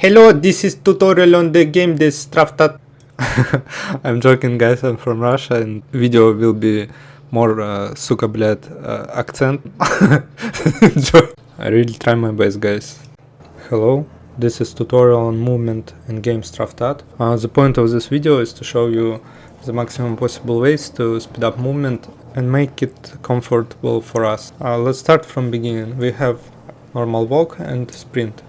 Hello, this is tutorial on the game this STRAFTAT. I'm joking, guys, I'm from Russia and video will be more suka bled accent. I really try my best, guys. Hello, this is tutorial on movement in game STRAFTAT. The point of this video is to show you the maximum possible ways to speed up movement and make it comfortable for us. Let's start from beginning. We have normal walk and sprint.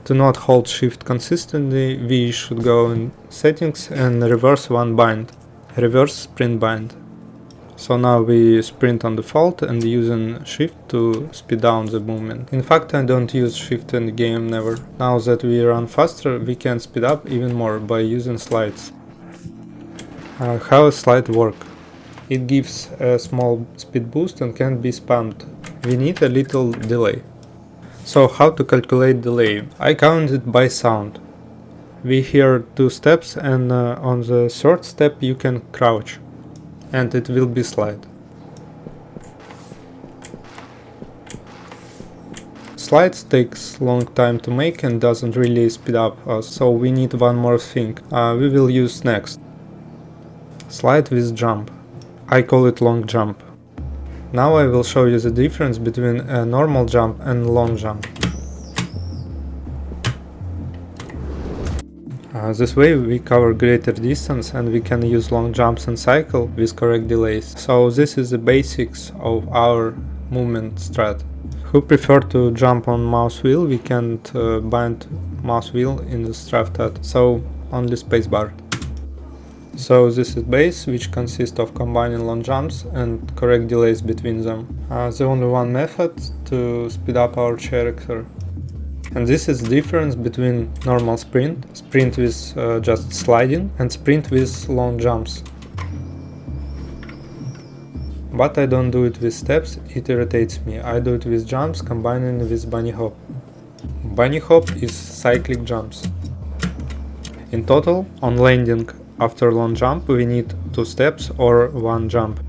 To not hold shift consistently, we should go in settings and reverse one bind, reverse sprint bind. So now we sprint on default and using shift to speed down the movement. In fact, I don't use shift in the game never. Now that we run faster, we can speed up even more by using slides. How a slide work? It gives a small speed boost and can be spammed. We need a little delay. So how to calculate delay? I count it by sound. We hear 2 steps and on the third step you can crouch and it will be slide. Slides takes long time to make and doesn't really speed up, so we need one more thing. We will use next. Slide with jump. I call it long jump. Now I will show you the difference between a normal jump and long jump. This way we cover greater distance and we can use long jumps and cycle with correct delays. So this is the basics of our movement strat. Who prefer to jump on mouse wheel, we can't bind mouse wheel in the STRAFTAT, so only spacebar. So this is base, which consists of combining long jumps and correct delays between them. The only one method to speed up our character. And this is the difference between normal sprint with just sliding, and sprint with long jumps. But I don't do it with steps, it irritates me. I do it with jumps, combining with bunny hop. Bunny hop is cyclic jumps. In total, on landing after long jump we need 2 steps or 1 jump.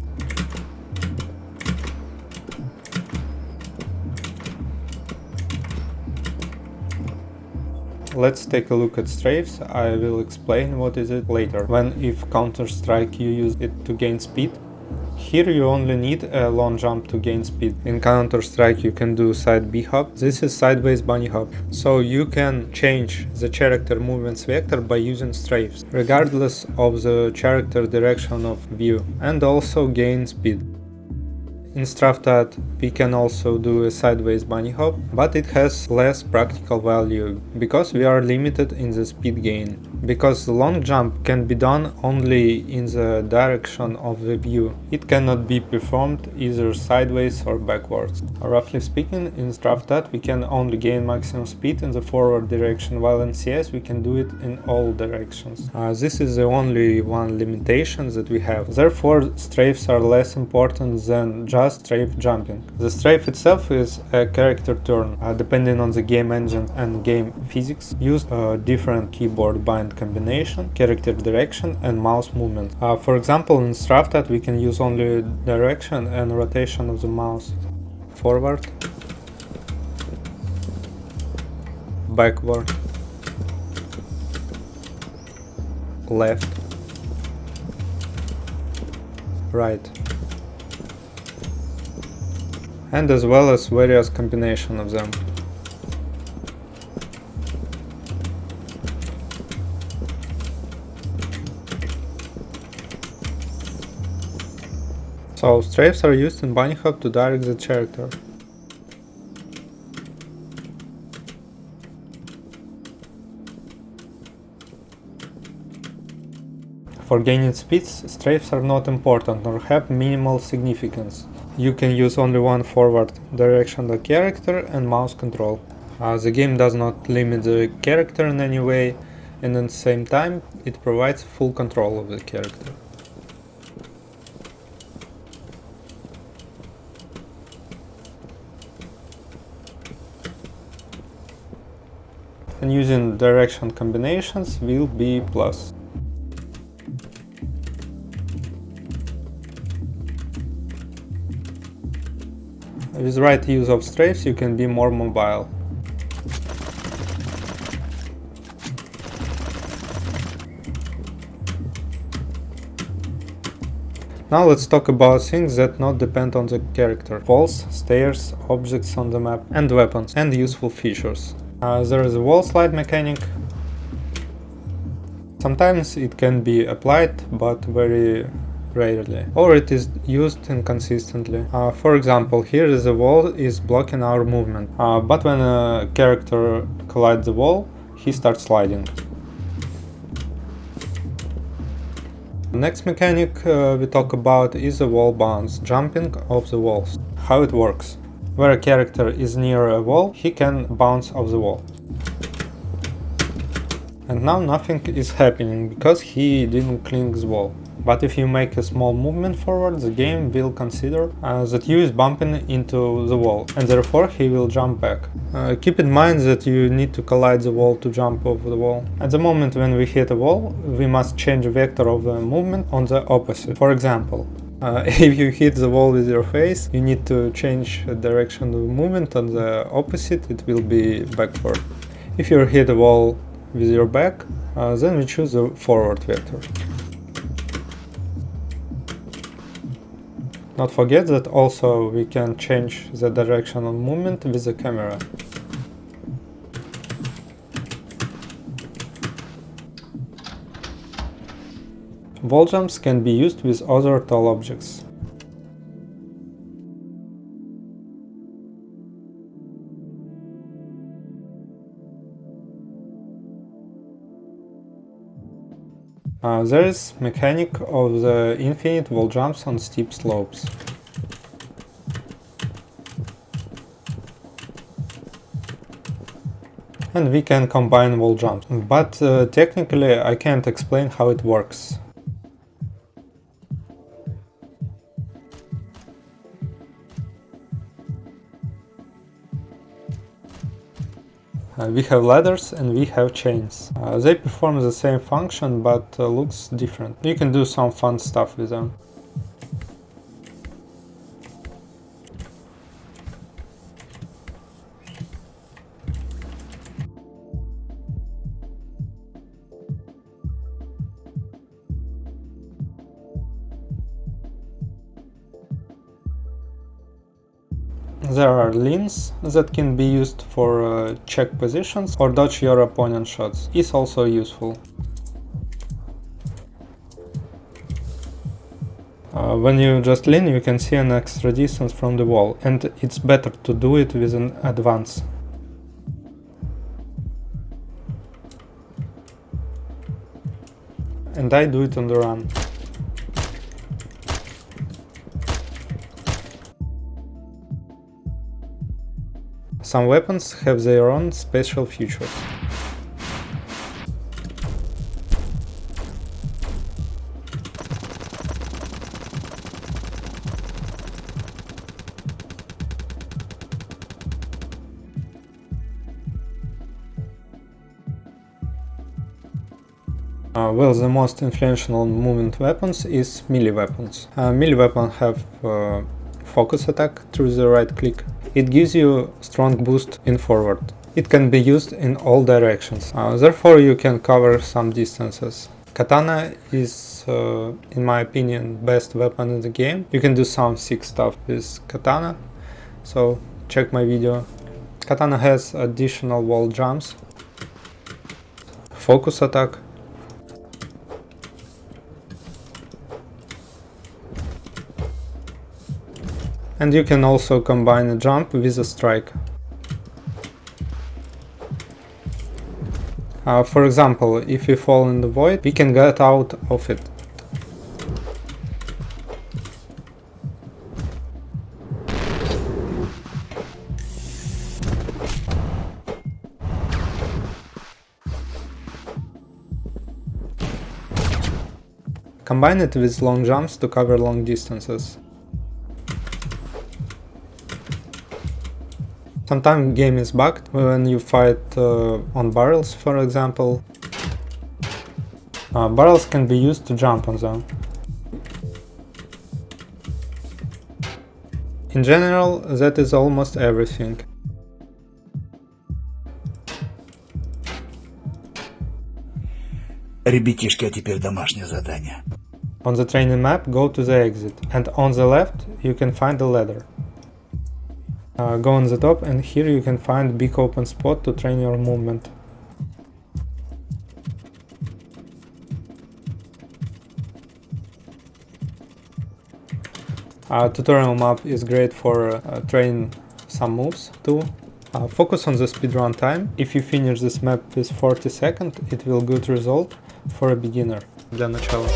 Let's take a look at strafes. I will explain what is it later, when if Counter-Strike you use it to gain speed. Here you only need a long jump to gain speed. In Counter-Strike you can do side B hop. This is sideways bunny hop. So you can change the character movements vector by using strafes, regardless of the character direction of view, and also gain speed. In STRAFTAT we can also do a sideways bunny hop, but it has less practical value, because we are limited in the speed gain. Because the long jump can be done only in the direction of the view. It cannot be performed either sideways or backwards. Roughly speaking, in STRAFTAT we can only gain maximum speed in the forward direction, while in CS we can do it in all directions. This is the only one limitation that we have. Therefore, strafes are less important than just strafe jumping. The strafe itself is a character turn. Depending on the game engine and game physics, use different keyboard bind combination, character direction and mouse movement. For example, in STRAFTAT we can use only direction and rotation of the mouse. Forward, backward, left, right, and as well as various combinations of them. So strafes are used in bunny hop to direct the character. For gaining speeds, strafes are not important or have minimal significance. You can use only one forward direction of the character and mouse control. The game does not limit the character in any way, and at the same time it provides full control of the character. And using direction combinations will be plus. With right use of strafes you can be more mobile. Now let's talk about things that not depend on the character. Walls, stairs, objects on the map, and weapons, and useful features. There is a wall slide mechanic. Sometimes it can be applied, but very rarely, or it is used inconsistently. For example, here the wall is blocking our movement, but when a character collides the wall, he starts sliding. The next mechanic we talk about is the wall bounce, jumping off the walls. How it works. Where a character is near a wall, he can bounce off the wall. And now nothing is happening because he didn't cling the wall. But if you make a small movement forward, the game will consider that you is bumping into the wall, and therefore he will jump back. Keep in mind that you need to collide the wall to jump off the wall. At the moment when we hit a wall, we must change the vector of the movement on the opposite. For example, if you hit the wall with your face, you need to change the direction of the movement on the opposite, it will be backward. If you hit the wall with your back, then we choose the forward vector. Not forget that also we can change the direction of movement with the camera. Wall jumps can be used with other tall objects. There is mechanic of the infinite wall jumps on steep slopes. And we can combine wall jumps, but technically I can't explain how it works. We have ladders and we have chains. They perform the same function but looks different. You can do some fun stuff with them. There are leans that can be used for check positions or dodge your opponent's shots. It's also useful. When you just lean, you can see an extra distance from the wall, and it's better to do it with an advance. And I do it on the run. Some weapons have their own special features. Well, the most influential movement weapons is melee weapons. Melee weapons have focus attack through the right click. It gives you strong boost in forward. It can be used in all directions, therefore you can cover some distances. Katana is, in my opinion, best weapon in the game. You can do some sick stuff with katana, so check my video. Katana has additional wall jumps, focus attack, and you can also combine a jump with a strike. For example, if we fall in the void, we can get out of it. Combine it with long jumps to cover long distances. Sometimes game is bugged when you fight on barrels, for example. Barrels can be used to jump on them. In general, that is almost everything. Ребятишки, а теперь домашнее задание. On the training map, go to the exit, and on the left you can find a ladder. Go on the top, and here you can find big open spot to train your movement. Tutorial map is great for training some moves too. Focus on the speedrun time. If you finish this map with 40 seconds, it will good result for a beginner. Для начала.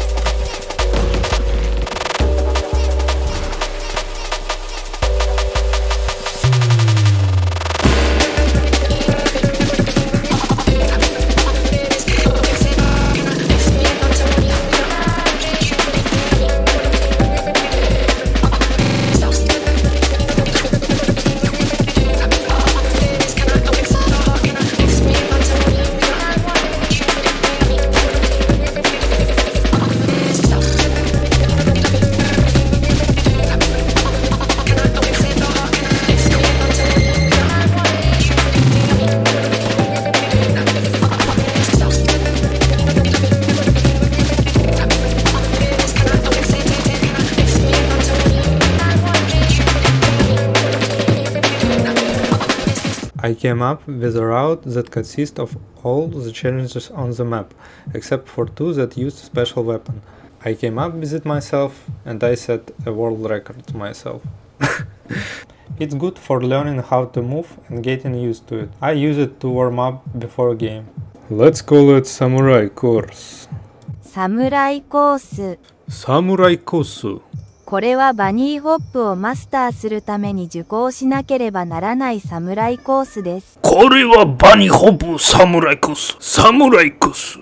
I came up with a route that consists of all the challenges on the map, except for 2 that used special weapon. I came up with it myself, and I set a world record to myself. It's good for learning how to move and getting used to it. I use it to warm up before a game. Let's call it Samurai Course. Samurai Course. Samurai Course. これはバニーホップをマスターするために受講しなければならないサムライコースです。これはバニーホップサムライコース。サムライコース。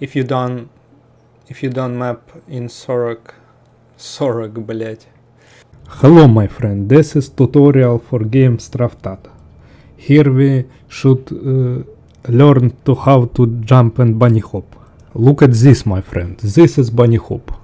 If you done map in Sorok, блять. Hello my friend, this is tutorial for game STRAFTAT. Here we should learn to how to jump and bunny hop. Look at this my friend, this is bunny hop.